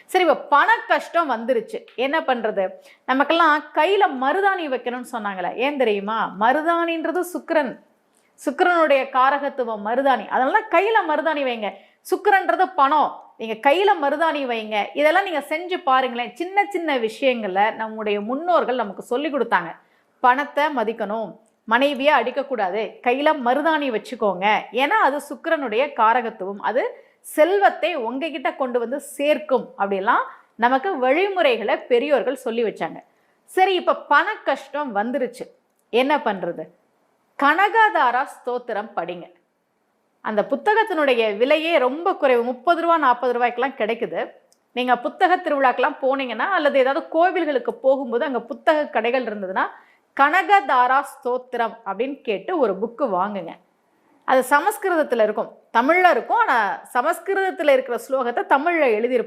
சரி, இப்போ பண கஷ்டம் வந்துருச்சு, என்ன பண்றது? நமக்கெல்லாம் கையில மருதாணி வைக்கணும்னு சொன்னாங்களே, ஏன் தெரியுமா? மருதாணின்றது சுக்கிரன், சுக்கிரனுடைய காரகத்துவம் மருதாணி. அதனால கையில மருதாணி வைங்க. சுக்கிரன்றது பணம், நீங்க கையில மருதாணி வைங்க. இதெல்லாம் நீங்க செஞ்சு பாருங்களேன். சின்ன சின்ன விஷயங்கள நம்முடைய முன்னோர்கள் நமக்கு சொல்லி கொடுத்தாங்க. பணத்தை மதிக்கணும், மனைவியை அடிக்கக்கூடாது, கையில மருதாணி வச்சுக்கோங்க. ஏன்னா அது சுக்கிரனுடைய காரகத்துவம், அது செல்வத்தை உங்ககிட்ட கொண்டு வந்து சேர்க்கும். அப்படிலாம் நமக்கு வழிமுறைகளை பெரியோர்கள் சொல்லி வச்சாங்க. சரி, இப்ப பண கஷ்டம் வந்துருச்சு, என்ன பண்றது? கனகதாரா ஸ்தோத்திரம் படிங்க. அந்த புத்தகத்தினுடைய விலையே ரொம்ப குறைவு, 30 ரூபா 40 ரூபாய்க்கெல்லாம் கிடைக்குது. நீங்க புத்தக திருவிழாக்கெல்லாம் போனீங்கன்னா, அல்லது ஏதாவது கோவில்களுக்கு போகும்போது அங்க புத்தக கடைகள் இருந்ததுன்னா, கனகதாரா ஸ்தோத்திரம் அப்படின்னு கேட்டு ஒரு புக்கு வாங்குங்க. அது சமஸ்கிருதத்தில் இருக்கும், தமிழ்ல இருக்கும். ஆனால் சமஸ்கிருதத்தில் இருக்கிற ஸ்லோகத்தை தமிழில் எழுதியிருப்பாங்க.